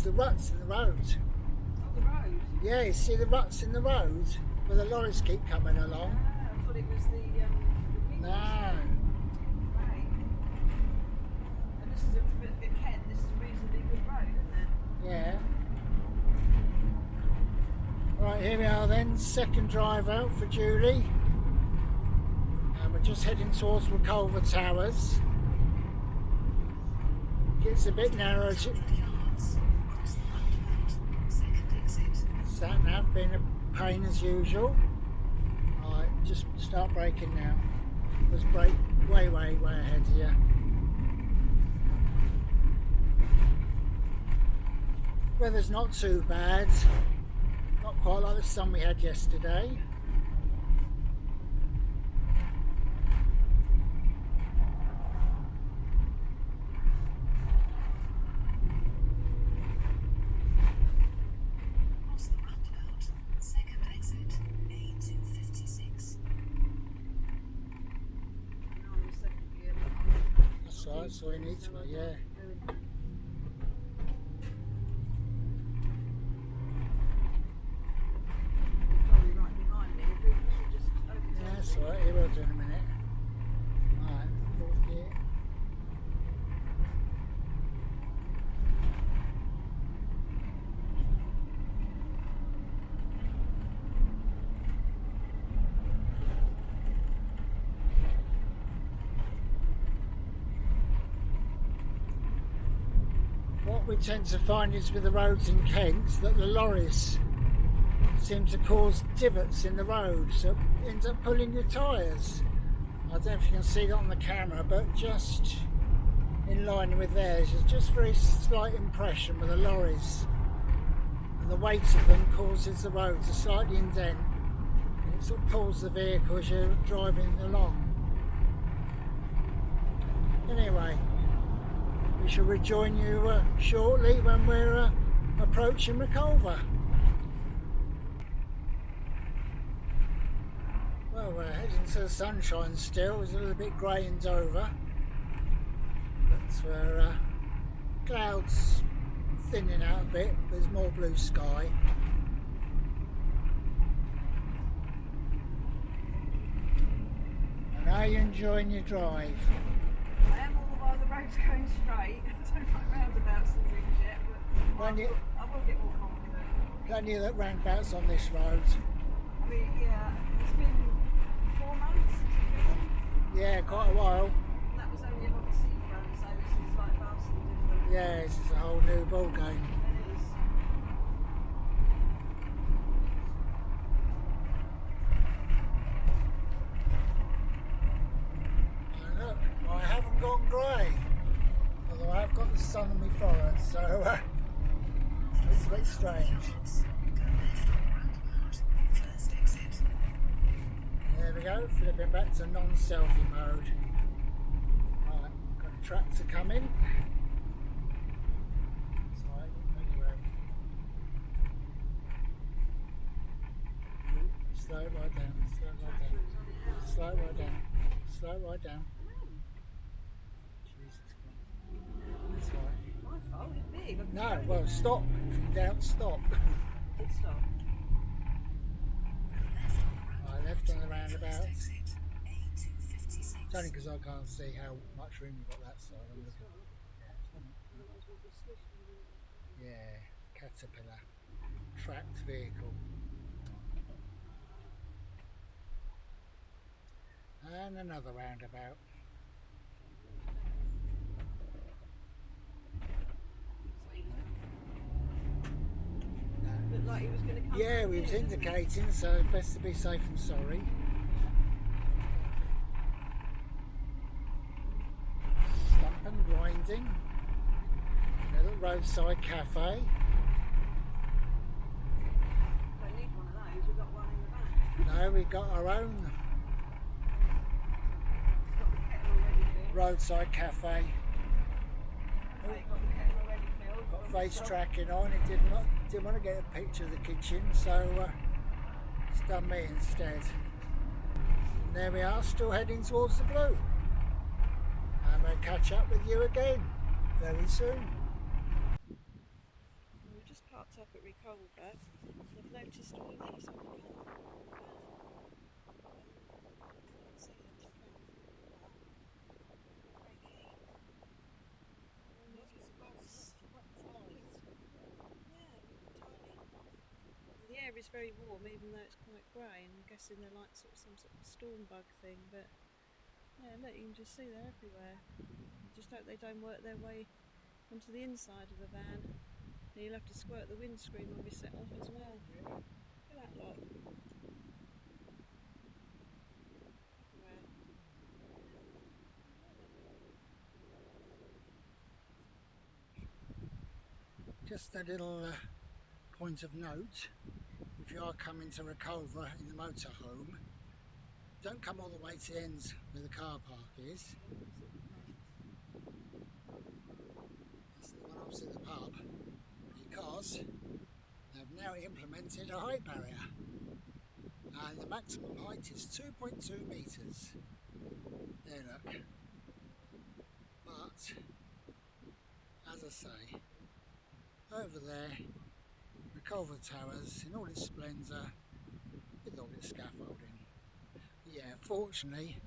the ruts in the road. On the road? Yeah, you see the ruts in the road where the lorries keep coming along? Ah, I thought it was the wheels. No. Right. And this is in Kent, this is a reasonably good road, isn't it? Yeah. Right, here we are then, second drive out for Julie. And we're just heading towards Reculver Towers. Gets a bit narrow. Sat nav being a pain as usual. Right, just start braking now. Let's brake way ahead here. Weather's not too bad. Not quite like the sun we had yesterday. That's all you need to know, yeah. Probably right behind me. We should just overtake. Yeah, that's alright, here we'll do in a minute. Alright, fourth gear. What we tend to find is with the roads in Kent that the lorries seem to cause divots in the road, so it ends up pulling your tyres. I don't know if you can see that on the camera, but just in line with theirs, there's just very slight impression with the lorries, and the weight of them causes the road to slightly indent, and it sort of pulls the vehicle as you're driving along. Anyway, we shall rejoin you shortly when we're approaching Reculver. Well, we're heading to the sunshine still. It's a little bit grey in Dover, but we're clouds thinning out a bit. There's more blue sky. And are you enjoying your drive? I am all the while the road's going straight. I don't like roundabouts and things yet, but I will get more confident. Plenty of roundabouts on this road. I mean, yeah, it's been 4 months. Yeah, quite a while. And that was only on the seafront, so this is like vastly different. Yeah, this is a whole new ball game. It is. And look, I haven't gone grey. Although I've got the sun on my forehead, so it's a bit strange. There we go, flipping back to non-selfie mode. Right, got a tractor coming. Sorry, anyway. Slow it right down, slow it right down. Slow it right down, slow it right down. Jesus Christ. That's right. My fault, it's big. No, well, stop. If you doubt, stop. Did stop. Right, left on the roundabout. It's only because I can't see how much room you've got that side. I'm looking. Yeah, Caterpillar. Tracked vehicle. And another roundabout. Looked like he was going to come. Yeah, we was indicating, so best to be safe than sorry. Stump and grinding. Little roadside cafe. Don't need one of those, we've got one in the back. No, we've got our own Got the kettle already filled. roadside cafe. Right, got the kettle already filled. Got face tracking on. It didn't want to get a picture of the kitchen, so it's done me instead. And there we are, still heading towards the blue. And we'll catch up with you again very soon. at Reculver, I've noticed all these on the car. See them to come from the car. Very keen. Yeah, tiny. The air is very warm, even though it's quite grey, and I'm guessing they're like some sort of storm bug thing. But yeah, look, you can just see they're everywhere. I just hope they don't work their way onto the inside of the van. And you'll have to squirt the windscreen when we set off as well. Look at that lot. Everywhere. Just a little point of note, if you are coming to Reculver in the motorhome, don't come all the way to the ends where the car park is. That's the one opposite the pub, because they've now implemented a height barrier, and the maximum height is 2.2 metres. There, look. But as I say, over there, Reculver Towers in all its splendour, with all its scaffolding. Yeah, fortunately,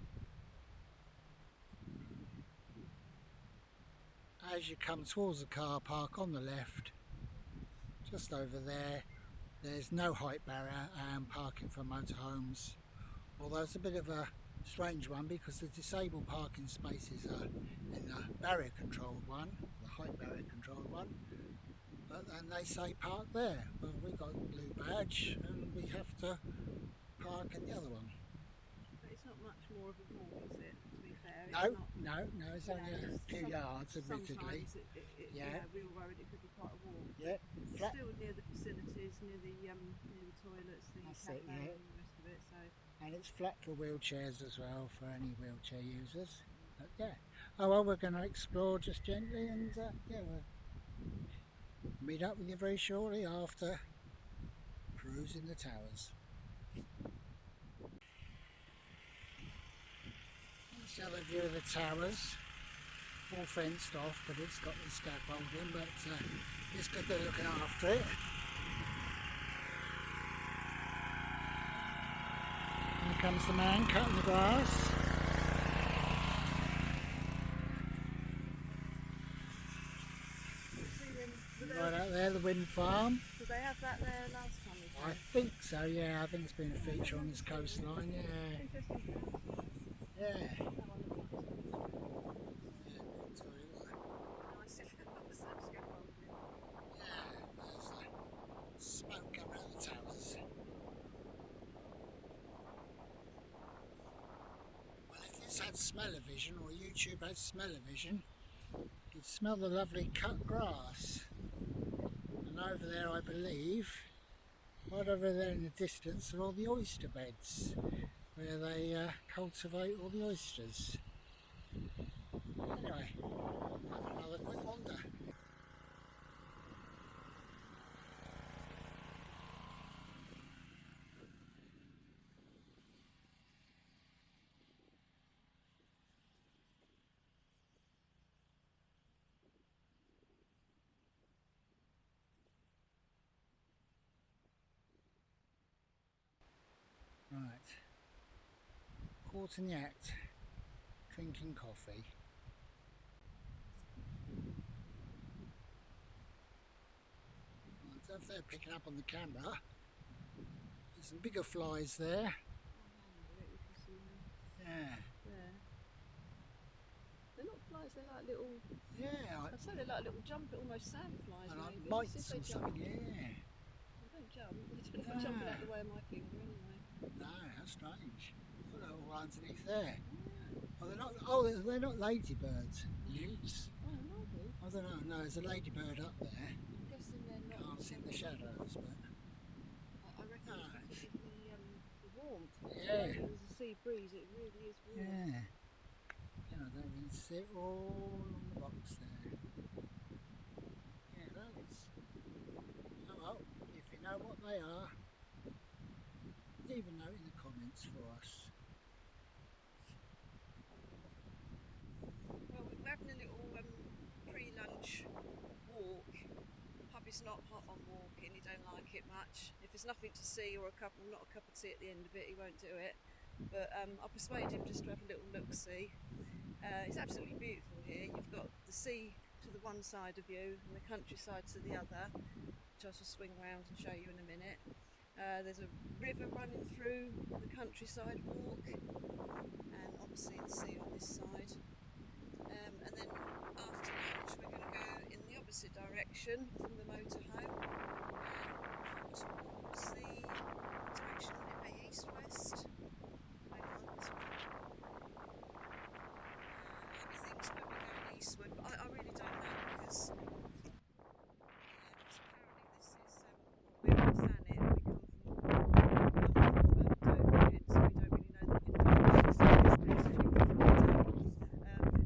as you come towards the car park on the left, just over there, there's no height barrier and parking for motorhomes. Although it's a bit of a strange one because the disabled parking spaces are in the barrier controlled one, the height barrier controlled one. But then they say park there. Well, we got a blue badge and we have to park in the other one. But it's not much more of a walk, is it, to be fair? No, it's only a few yards, admittedly. Sometimes yeah, we were worried it could be quite a walk. Yeah, it's flat. Still near the facilities, near the toilets, the cafe and the rest of it. So. And it's flat for wheelchairs as well, for any wheelchair users. But yeah. Oh well, we're going to explore just gently, and yeah, we'll meet up with you very shortly after cruising the towers. Let's have a view of the towers. All fenced off, but it's got the scaffolding, but it's good they're looking after it. Here comes the man cutting the grass. Right out there, the wind farm. Did they have that there last time? I think so, yeah. I think it's been a feature on this coastline, yeah. Yeah. Yeah, there's smoke coming out of the towers. Well, if this had smell-o-vision, or YouTube had smell-o-vision, you'd smell the lovely cut grass. And over there, I believe, right over there in the distance, are all the oyster beds, where they cultivate all the oysters. Anyway, have another quick wander. Right, caught in the act, drinking coffee. I don't know if they're picking up on the camera. There's some bigger flies there. Yeah. They're not flies, they're like little... Yeah. I'd say they're like little almost sand flies. And like maybe. mites or something, yeah. They don't jump. They don't jump out the way of my finger anyway. No, how strange. Look at all underneath there. Oh, they're not. Oh, they're not ladybirds. Nymphs. Oh, maybe. I don't know. No, there's a ladybird up there. I'm guessing they're not. Can't see the shadows, but. I reckon it's because of the warmth. Yeah. There's a sea breeze. It really is warm. Yeah. Yeah, I don't even see it all on the box there. Yeah, those. Oh well, if you know what they are, leave a note in the comments for us. Well, we're having a little pre-lunch walk. Hubby's not hot on walking. He don't like it much. If there's nothing to see or not a cup of tea at the end of it, he won't do it. But I persuaded him just to have a little look-see. It's absolutely beautiful here. You've got the sea to the one side of you and the countryside to the other, which I'll just swing around and show you in a minute. There's a river running through the countryside walk, and obviously the sea on this side. And then after lunch we're going to go in the opposite direction from the motorhome, towards the direction that it may east-west. Hang on, this way. Hubby thinks we're going eastward, but I really don't know because apparently this is where we plan it.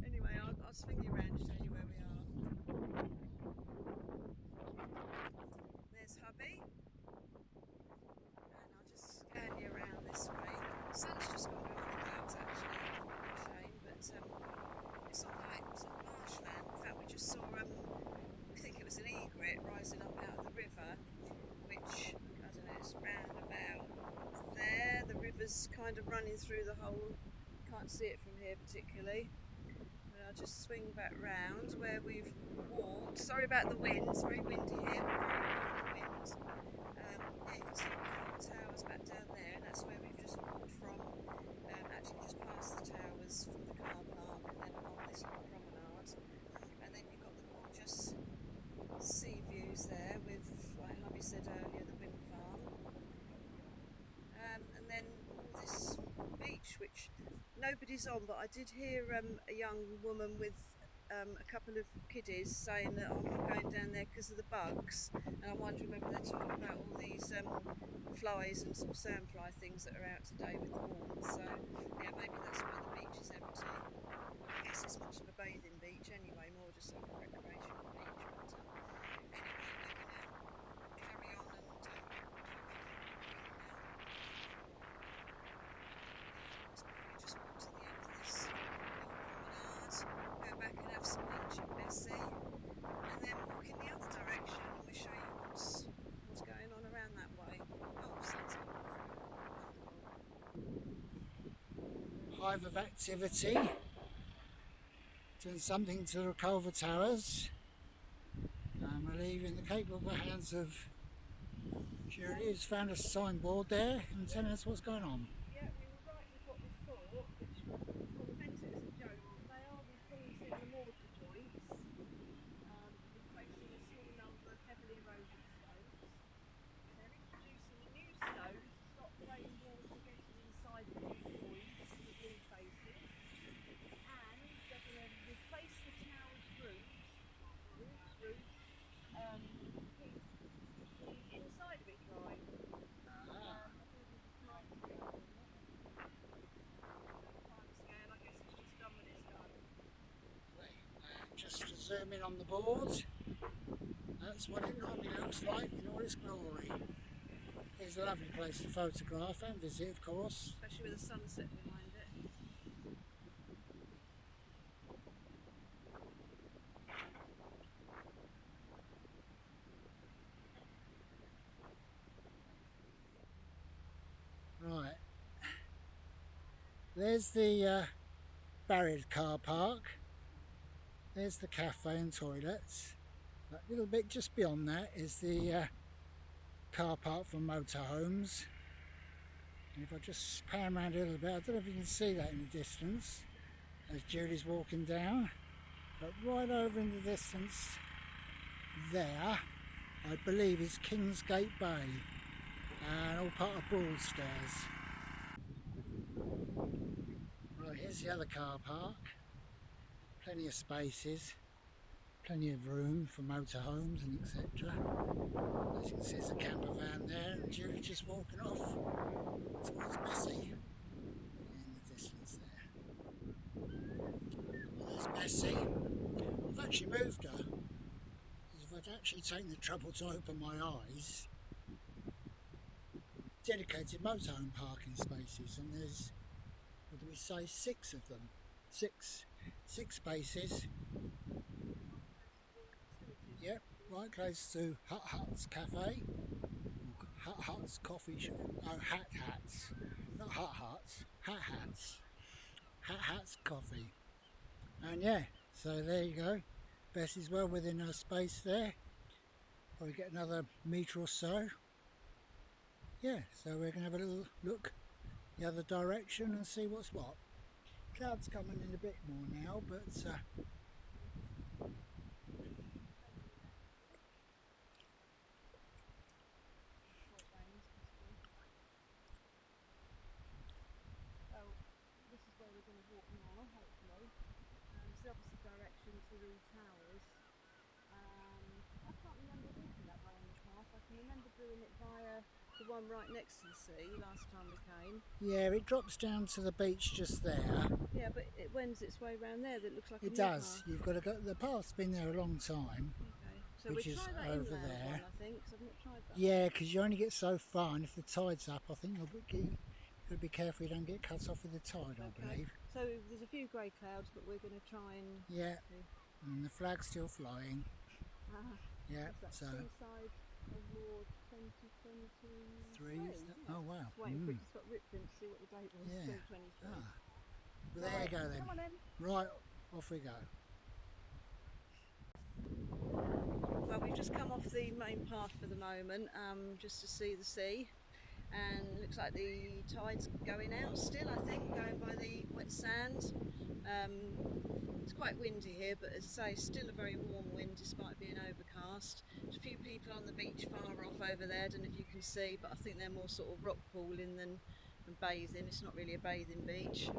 Anyway, I'll swing you around and show you where we are. There's Hubby, and I'll just scan you around this way. The sun's just gone behind the clouds actually, a shame, but it's sort of like sort of marshland. In fact, we just saw, we think it was an egret rising up out of the river, which, I don't know, it's round about there. The river's kind of running through the whole, can't see it from here particularly. But I'll just swing back round where we've walked. Sorry about the wind, it's very windy here, but very wind. Yeah, you can see the towers back down there, and that's where we've just walked from. Actually just past the towers from the car park and then along this little promenade. And then you've got the gorgeous sea views there with, like Hubby said earlier, the wind farm. And then this beach, which nobody's on, but I did hear a young woman with a couple of kiddies saying that I'm not going down there because of the bugs, and I'm wondering whether they're talking about all these flies and sort of sandfly things that are out today with the warmth. So yeah, maybe that's why the beach is empty. I guess it's much of a bathing beach anyway, more just like a recreational beach. But anyway, we're going to carry on and just walk to the end of this little promenade, go back and have some lunch in Bessie, and then walk in the other direction, and we'll show you what's going on around that way. Oh, the sun's coming through. Hive of activity. Doing something to the Reculver towers. And we're leaving the capable hands of Julie, who's found a signboard there and telling us what's going on. Yeah, we were right with what we thought, which was meant it as a joke. They are replacing the mortar joints, replacing a small number of heavily eroded stones. They're introducing a new stone to stop rainwater getting inside the new voids, the blue faces, and they're going to replace the tower's roofs, keep the inside of it dry. Just to zoom in on the board, that's what it normally looks like in all its glory. It's a lovely place to photograph and visit, of course. Especially with the sunset behind it. Right, there's the barrier car park, there's the cafe and toilets. That little bit just beyond that is the car park for motorhomes. And if I just pan around a little bit, I don't know if you can see that in the distance as Julie's walking down, but right over in the distance there, I believe is Kingsgate Bay, and all part of Broadstairs. Right, here's the other car park. Plenty of spaces, plenty of room for motorhomes and etc. As you can see, there's a camper van there, and Julie just walking off towards Bessie in the distance there. Well, there's Bessie. I've actually moved her, because if I'd actually taken the trouble to open my eyes, dedicated motorhome parking spaces, and there's, what do we say, 6 of them. Six spaces. Yep, right close to Hut's Cafe. Hut's coffee shop. No, Hats. Not Huts. Hats. Hats coffee. And yeah, so there you go. Bess is well within her space there. Probably get another metre or so. Yeah, so we're going to have a little look the other direction and see what's what. Clouds coming in a bit more now, but well, this is where we're going to walk now, hopefully. It's the opposite direction to the towers. I can't remember walking that way on the path. I can remember doing it via the one right next to the sea last time we came. yeah, it drops down to the beach just there. Yeah, but it wends its way round there. That looks like It does. You've got to go. The path's been there a long time. Okay, so which we is try that over inland there. one, I think, because I've not tried that. Yeah, because you only get so far, and if the tide's up, I think you've got to be careful you don't get cut off with the tide. I believe. So there's a few grey clouds, but we're going to try and. Yeah, see. and the flag's still flying. Yeah, That's so. Seaside Award 2023. Is that? Oh wow. Just waiting for it to stop ripping to see what the date was. Yeah. 2023. Ah. Well, there you go then. Come on then. Right, off we go. Well, we've just come off the main path for the moment, just to see the sea, and it looks like the tide's going out still, I think, going by the wet sand. It's quite windy here, but as I say, still a very warm wind despite being overcast. There's a few people on the beach far off over there, I don't know if you can see, but I think they're more sort of rock pooling than bathing. It's not really a bathing beach.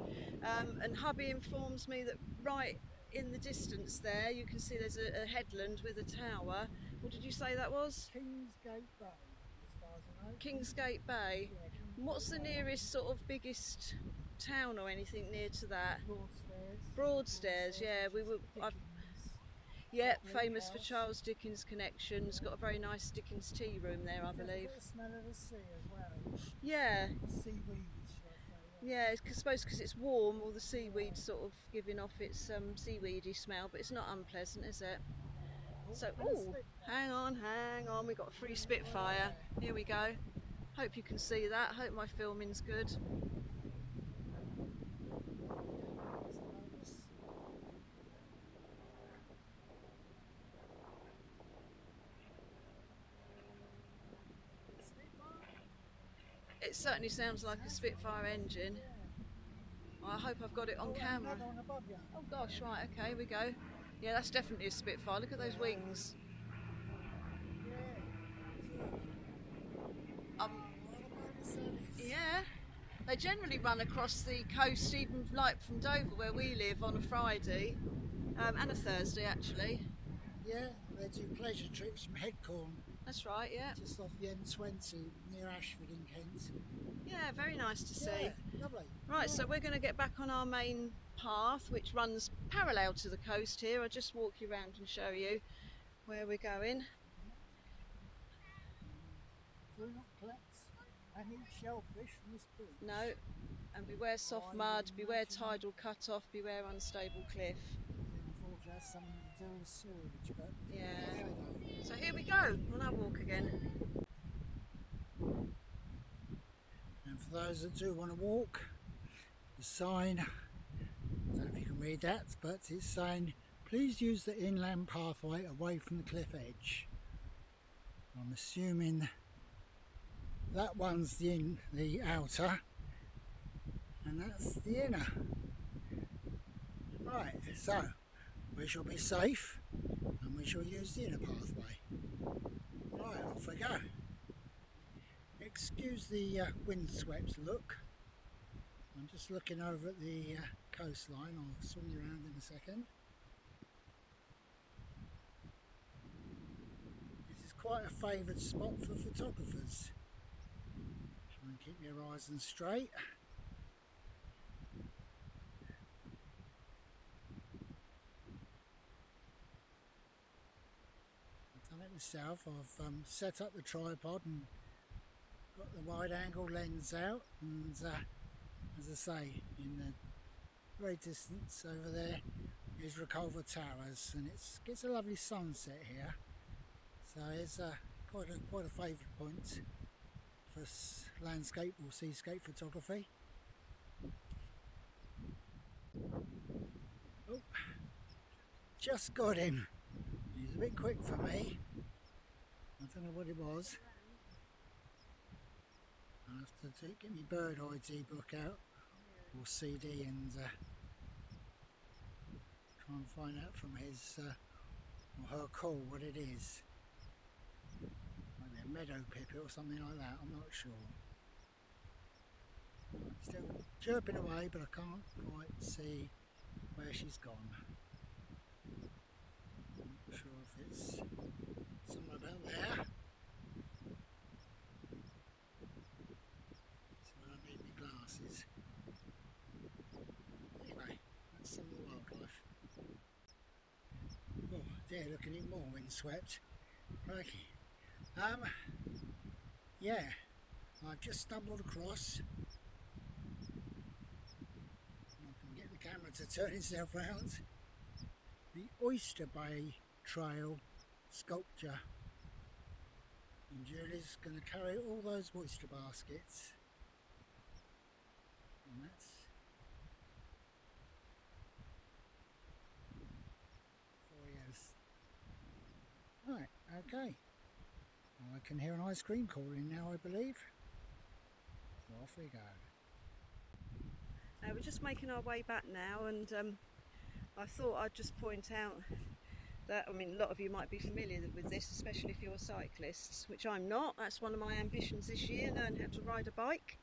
And Hubby informs me that right in the distance there you can see there's a headland with a tower. What did you say that was? Kingsgate Bay, as far as I know. Kingsgate Bay. Yeah, What's the nearest sort of biggest town or anything near to that? Broadstairs. Broadstairs, yeah. Yeah, famous for Charles Dickens connections. Got a very nice Dickens tea room there, I believe. There's a bit of smell of the sea as well. Yeah. Seaweed, shall I say. Yeah, I suppose because it's warm, all the seaweed sort of giving off its seaweedy smell, but it's not unpleasant, is it? So, oh, hang on, we've got a free Spitfire. Here we go. Hope you can see that. Hope my filming's good. It certainly sounds like a Spitfire engine. I hope I've got it on camera. Oh gosh, right, okay, here we go. Yeah, that's definitely a Spitfire. Look at those wings. Yeah, they generally run across the coast, even like from Dover where we live, on a Friday and a Thursday actually. Yeah, they do pleasure trips from Headcorn. That's right, yeah. Just off the M20 near Ashford in Kent. Yeah, very nice to see. Yeah, lovely. Right, so we're going to get back on our main path, which runs parallel to the coast here. I'll just walk you around and show you where we're going. Do not collect any shellfish from this beach. No, and beware soft mud, beware tidal cut-off, beware unstable cliff. Unfortunately, that's something to do with sewage, but Yeah. there we go. So here we go, on our walk again. And for those that do want to walk, the sign, I don't know if you can read that, but it's saying, please use the inland pathway away from the cliff edge. I'm assuming that one's the outer, and that's the inner. Right, so we shall be safe, and we shall use the inner pathway. Right, off we go. Excuse the windswept look. I'm just looking over at the coastline. I'll swing you around in a second. This is quite a favoured spot for photographers. Try and keep your horizon straight. I've done it myself. I've set up the tripod and got the wide angle lens out, and as I say, in the very distance over there is Reculver Towers, and it gets a lovely sunset here, so it's quite a favourite point for landscape or seascape photography. Oh, just got him. He's a bit quick for me. I don't know what it was. I'll have to get my bird eye book out or CD and try and find out from his or her call what it is. Might be a meadow pipit or something like that, I'm not sure. Still chirping away, but I can't quite see where she's gone. I'm not sure if it's somewhere about there. So I need my glasses. Anyway, that's some of the wildlife. Oh dear, look at it more windswept. Crikey. Yeah, I've just stumbled across. I can get the camera to turn itself round. The Oyster Bay Trail sculpture. And Julie's going to carry all those oyster baskets. And that's 4 years. Right, okay. I can hear an ice cream calling now, I believe. So off we go. We're just making our way back now, and I thought I'd just point out that, I mean, a lot of you might be familiar with this, especially if you're cyclists, which I'm not. That's one of my ambitions this year, learn how to ride a bike.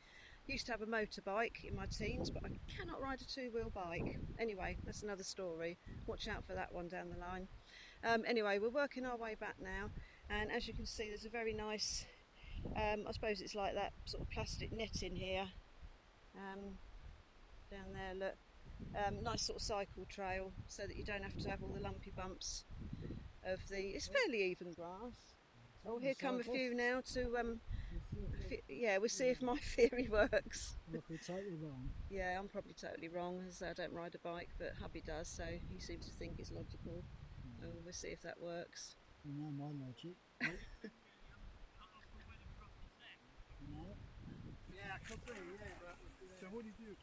Used to have a motorbike in my teens, but I cannot ride a two-wheel bike. Anyway, that's another story. Watch out for that one down the line. Anyway, we're working our way back now, and as you can see, there's a very nice, I suppose it's like that sort of plastic netting here. Down there, look. Nice sort of cycle trail, so that you don't have to have all the lumpy bumps of the... It's fairly even grass. Oh, here come a few now to... yeah, we'll see if my theory works. Well, if we're totally wrong. Yeah, I'm probably totally wrong, as I don't ride a bike, but hubby does, so he seems to think it's logical. So we'll see if that works. You know my logic. No? Yeah, could be, yeah. So what do you do?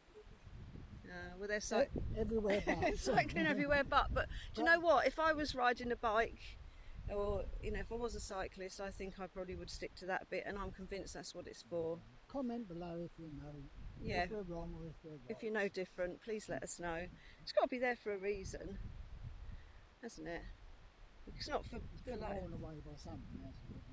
Well, they're everywhere but. cycling everywhere but do you know what? If I was riding a bike, or if I was a cyclist, I think I probably would stick to that bit, and I'm convinced that's what it's for. Comment below if you know. Yeah. If we're wrong or if we're right. If you know different, please let us know. It's got to be there for a reason, hasn't it? It's not for like. Worn away by something, hasn't it?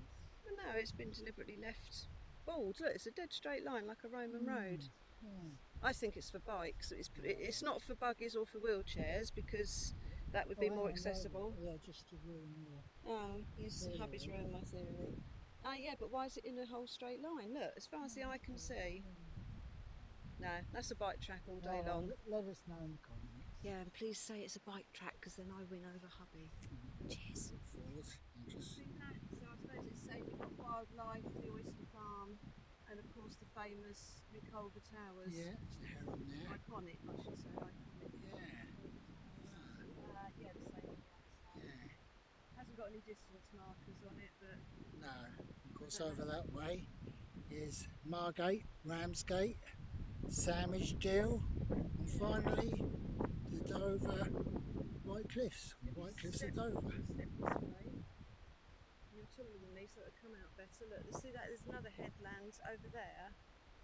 No, it's been deliberately left bald. Look, it's a dead straight line like a Roman road. Yeah. I think it's for bikes. It's not for buggies or for wheelchairs, because that would be more accessible. Yeah, just to ruin Oh, yes, hubby's ruined my theory. Yeah, but why is it in a whole straight line? Look, as far as the eye can see. No, that's a bike track all day long. Let us know in the comments. Yeah, and please say it's a bike track, because then I win over hubby. Cheers. Forward. So I suppose it's saying you've got wildlife, the oyster farm, and of course the famous Reculver Towers. Yeah, there's a heron there. Iconic, I should say, iconic. Yeah. Yeah, the same. Yeah. Hasn't got any distance markers on it, but... No. Of course, over that way is Margate, Ramsgate, Sandwich Gill, and finally the Dover White Cliffs. White Cliffs of Dover. Step this way. You're taller than me, so it'll come out better. Look, see that? There's another headland over there.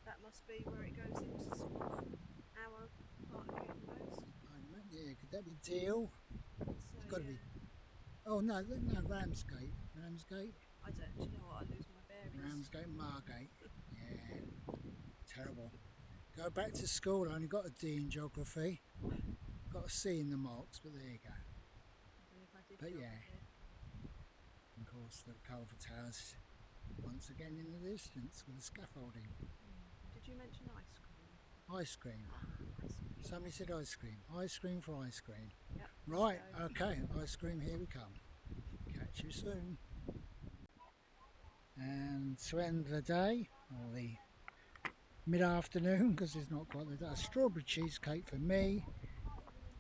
That must be where it goes into sort of our part of Cape Coast. Yeah, could that be Deal? So, It's got to be. Oh no, Ramsgate. Ramsgate. I don't. Do you know what? I lose my bearings. Ramsgate, Margate. Yeah, terrible. Go back to school. I only got a D in geography. Got a C in the marks, but there you go. But yeah, of course the Reculver Towers once again in the distance with the scaffolding. Did you mention ice cream? Ice cream. Ice cream. Somebody said ice cream. Ice cream for ice cream. Yep. Right, So, okay, ice cream, here we come. Catch you soon. And to end the day, or the mid-afternoon, because it's not quite the day, a strawberry cheesecake for me.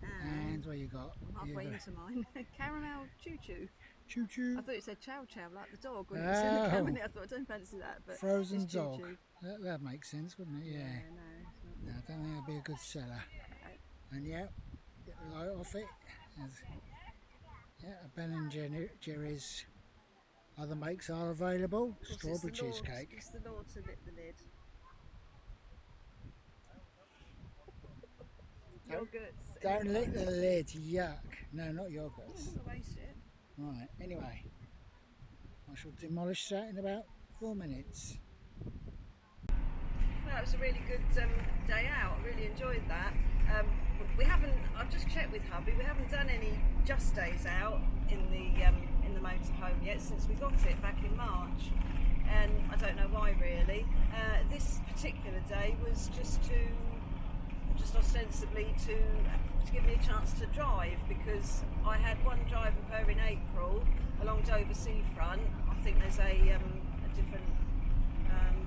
And what you got? I'm halfway into mine. Caramel choo-choo. Choo choo. I thought it said chow chow like the dog when it was in the Oh. cabinet. I thought I don't fancy that, but Frozen it's dog. choo-choo. That makes sense, wouldn't it? Yeah. No, No, I don't think it'd be a good seller. And yeah, get the light off it. There's, yeah, a Ben and Jerry's other makes are available. it's Strawberry the Lord- cheesecake. It's the Lord to lift the lid. Yogurts. Don't lick the lid, yuck. No, not yogurts. I don't want to waste it. Right, anyway, I shall demolish that in about 4 minutes. Well, that was a really good day out. I really enjoyed that. I've just checked with Hubby. We haven't done any just days out in the motorhome yet since we got it back in March, and I don't know why really. This particular day was just ostensibly to give me a chance to drive, because I had one drive of her in April along Dover Seafront. I think there's a different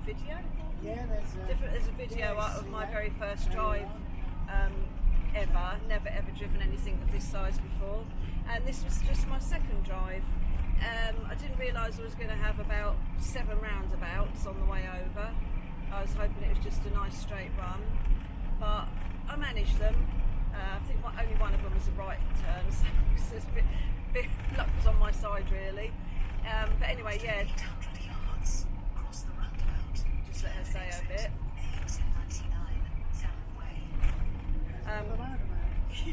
video. Yeah, There's a video of my very first drive ever. Never ever driven anything of this size before, and this was just my second drive. I didn't realise I was going to have about 7 roundabouts on the way over. I was hoping it was just a nice straight run, but I managed them. I think only one of them was a right turn, so it's a bit luck was on my side really. But anyway, yeah. Just let her say a bit.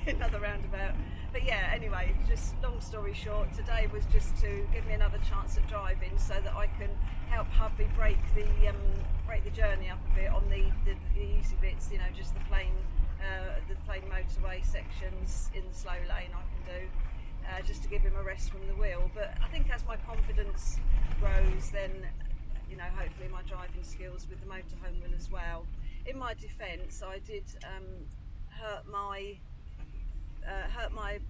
Another roundabout. But yeah, anyway, just long story short, today was just to give me another chance at driving so that I can help Hubby break the journey up a bit on the easy bits, you know, just the plain motorway sections in the slow lane I can do, just to give him a rest from the wheel. But I think as my confidence grows, then, you know, hopefully my driving skills with the motorhome will as well. In my defence, I did hurt my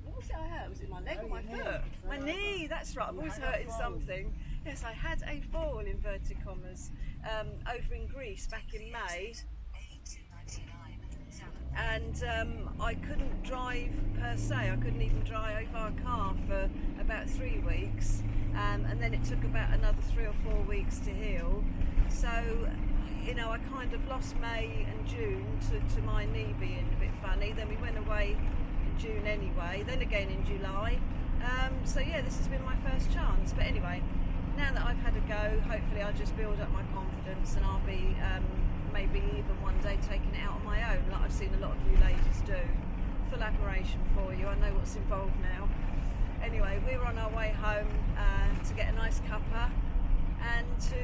what was it I hurt? Was it my leg or my foot? My knee, that's right, I'm always hurting something. Yes, I had a fall, inverted commas, over in Greece back in May, and I couldn't drive per se. I couldn't even drive our car for about 3 weeks, and then it took about another 3 or 4 weeks to heal. So, you know, I kind of lost May and June to my knee being a bit funny. Then we went away in June anyway, then again in July. So yeah, this has been my first chance. But anyway, now that I've had a go, hopefully I'll just build up my confidence, and I'll be maybe even one day taking it out on my own, like I've seen a lot of you ladies do. Full admiration for you. I know what's involved now. Anyway, we're on our way home to get a nice cuppa and to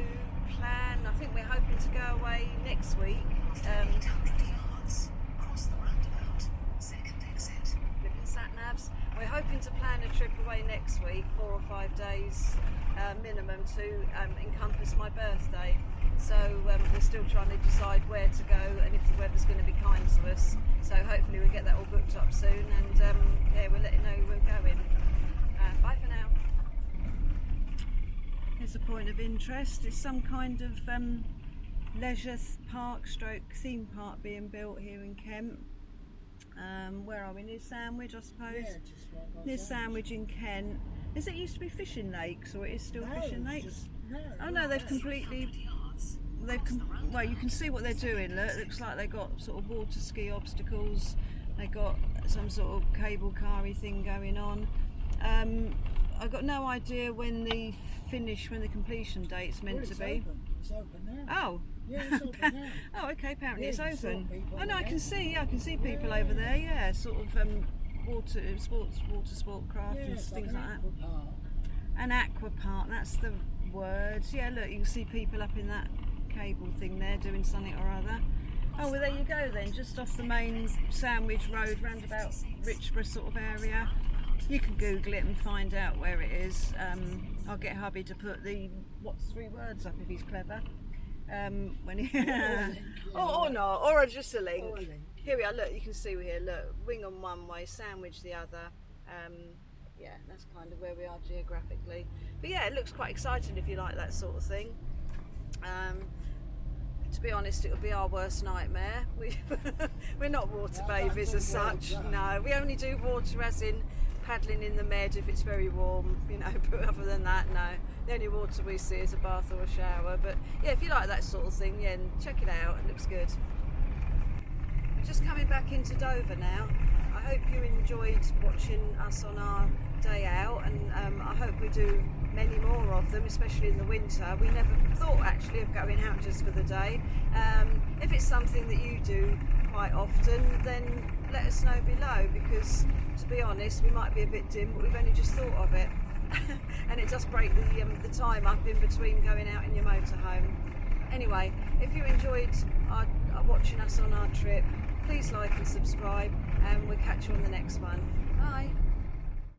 plan. I think we're hoping to go away next week. Flipping sat navs. We're hoping to plan a trip away next week, 4 or 5 days minimum, to encompass my birthday. So we're still trying to decide where to go and if the weather's going to be kind to us. So hopefully we'll get that all booked up soon, and yeah, we'll let you know we're going. Bye for now. Here's a point of interest. It's some kind of leisure park stroke theme park being built here in Kent. Where are we? Near Sandwich, I suppose? Yeah, just right by Near Sandwich. Sandwich in Kent. Is it used to be fishing lakes, or it is still No, fishing it's lakes? just- no, Oh no, they've completely. Well, you can see what they're doing. Look, it looks like they've got sort of water ski obstacles. They got some sort of cable car-y thing going on. I've got no idea when the completion date's meant Well, to it's be. open. It's open now. Oh. Yeah, it's open now. Oh, okay. Apparently Yeah, it's you can see open. people Oh no, I there. can see. Yeah, I can see people Yeah. over there. Yeah, sort of water sport craft Yeah, and it's like things an like that. aqua park. An aqua park, that's the words. Yeah, look, you can see people up in that cable thing there doing something or other. Oh, well, there you go then, just off the main Sandwich Road, round about Richborough sort of area. You can Google it and find out where it is. I'll get Hubby to put the 3 words up if he's clever. When he or not, or just a link. Or a link. Here we are. Look, you can see we're here. Look, wing on one way, Sandwich the other. Yeah, that's kind of where we are geographically. But yeah, it looks quite exciting if you like that sort of thing. To be honest, it would be our worst nightmare. We're not water No, I don't babies do as such. water. No, we only do water as in paddling in the med if it's very warm, you know, but other than that, no. The only water we see is a bath or a shower. But yeah, if you like that sort of thing, yeah, check it out, it looks good. We're just coming back into Dover now. I hope you enjoyed watching us on our day out, and I hope we do many more of them, especially in the winter. We never thought actually of going out just for the day. If it's something that you do quite often, then let us know below, because to be honest, we might be a bit dim, but we've only just thought of it. And it does break the time up in between going out in your motorhome. Anyway, if you enjoyed watching us on our trip, please like and subscribe, and we'll catch you on the next one. Bye.